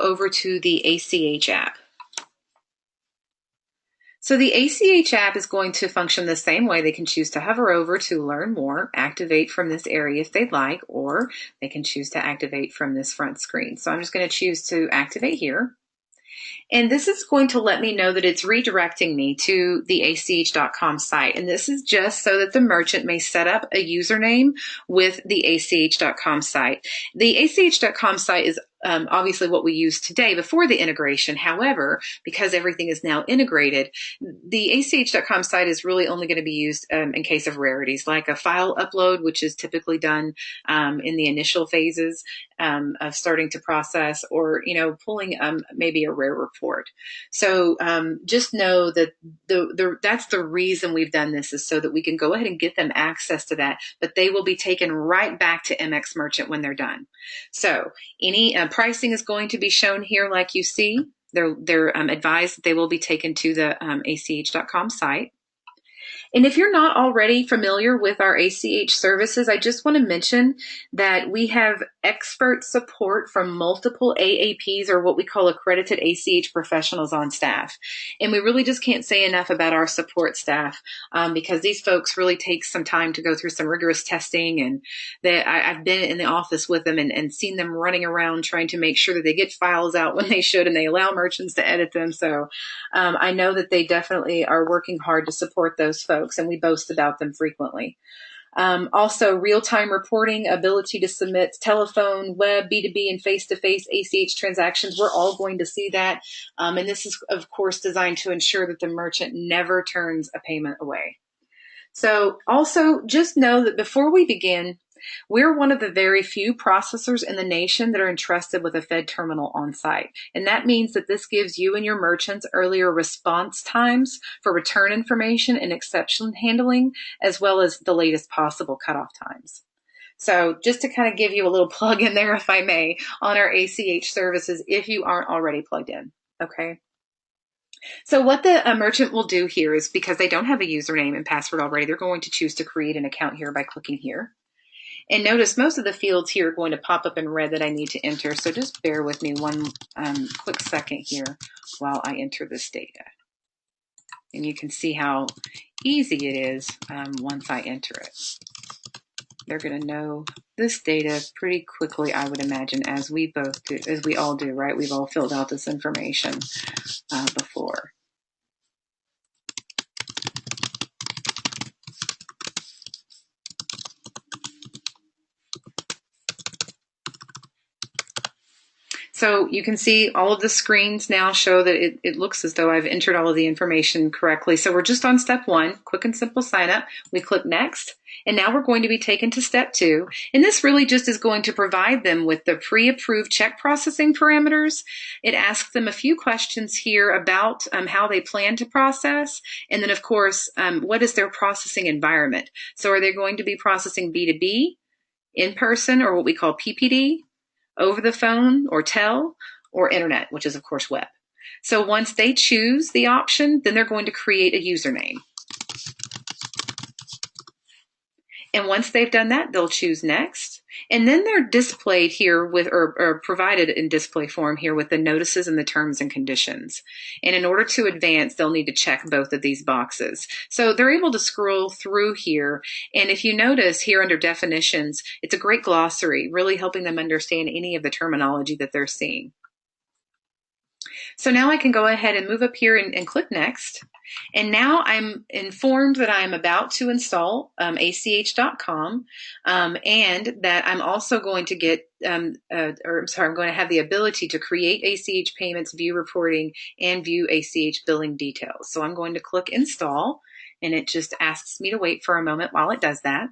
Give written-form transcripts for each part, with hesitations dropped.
over to the ACH app. So the ACH app is going to function the same way. They can choose to hover over to learn more, activate from this area if they'd like, or they can choose to activate from this front screen. So I'm just going to choose to activate here. And this is going to let me know that it's redirecting me to the ACH.com site. And this is just so that the merchant may set up a username with the ACH.com site. The ACH.com site is obviously what we use today before the integration. However, because everything is now integrated, the ACH.com site is really only going to be used in case of rarities, like a file upload, which is typically done in the initial phases of starting to process, or pulling maybe a rare report. So just know that that's the reason we've done this, is so that we can go ahead and get them access to that, but they will be taken right back to MX Merchant when they're done. So any pricing is going to be shown here like you see. They're advised that they will be taken to the ACH.com site. And if you're not already familiar with our ACH services, I just want to mention that we have expert support from multiple AAPs, or what we call accredited ACH professionals, on staff. And we really just can't say enough about our support staff because these folks really take some time to go through some rigorous testing. And I've been in the office with them and seen them running around trying to make sure that they get files out when they should and they allow merchants to edit them. So I know that they definitely are working hard to support those folks, and we boast about them frequently. Also, real-time reporting, ability to submit telephone, web, B2B, and face-to-face ACH transactions. We're all going to see that. And this is, of course, designed to ensure that the merchant never turns a payment away. So also, just know that before we begin, we're one of the very few processors in the nation that are entrusted with a Fed terminal on site. And that means that this gives you and your merchants earlier response times for return information and exception handling, as well as the latest possible cutoff times. So just to kind of give you a little plug in there, if I may, on our ACH services, if you aren't already plugged in, okay? So what the merchant will do here is, because they don't have a username and password already, they're going to choose to create an account here by clicking here. And notice most of the fields here are going to pop up in red that I need to enter. So just bear with me one quick second here while I enter this data. And you can see how easy it is once I enter it. They're going to know this data pretty quickly, I would imagine, as we both do, as we all do, right? We've all filled out this information before. So you can see all of the screens now show that it looks as though I've entered all of the information correctly. So we're just on step 1, quick and simple sign up. We click next, and now we're going to be taken to step 2. And this really just is going to provide them with the pre-approved check processing parameters. It asks them a few questions here about how they plan to process. And then of course, what is their processing environment? So are they going to be processing B2B, in person, or what we call PPD, over the phone or tel, or internet, which is of course web. So once they choose the option, then they're going to create a username. And once they've done that, they'll choose next. And then they're displayed here with, or provided in display form here with the notices and the terms and conditions. And in order to advance, they'll need to check both of these boxes. So they're able to scroll through here. And if you notice here under definitions, it's a great glossary, really helping them understand any of the terminology that they're seeing. So now I can go ahead and move up here and click next. And now I'm informed that I'm about to install ACH.com and that I'm also going to get, I'm going to have the ability to create ACH payments, view reporting, and view ACH billing details. So I'm going to click install, and it just asks me to wait for a moment while it does that.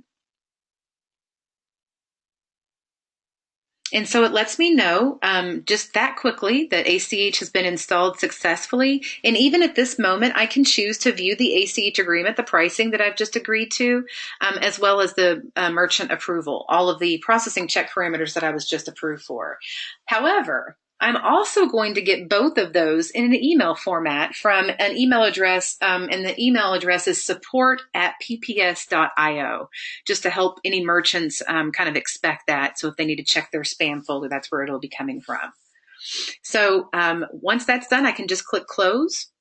And so it lets me know just that quickly that ACH has been installed successfully. And even at this moment, I can choose to view the ACH agreement, the pricing that I've just agreed to, as well as the merchant approval, all of the processing check parameters that I was just approved for. However, I'm also going to get both of those in an email format from an email address, and the email address is support@pps.io, just to help any merchants kind of expect that. So if they need to check their spam folder, that's where it'll be coming from. So once that's done, I can just click close.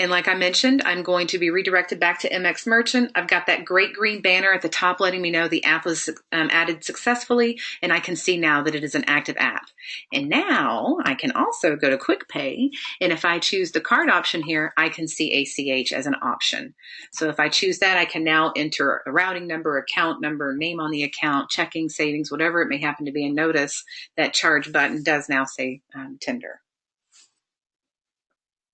And like I mentioned, I'm going to be redirected back to MX Merchant. I've got that great green banner at the top letting me know the app was added successfully, and I can see now that it is an active app. And now I can also go to Quick Pay, and if I choose the card option here, I can see ACH as an option. So if I choose that, I can now enter a routing number, account number, name on the account, checking, savings, whatever it may happen to be, and notice that charge button does now say tender.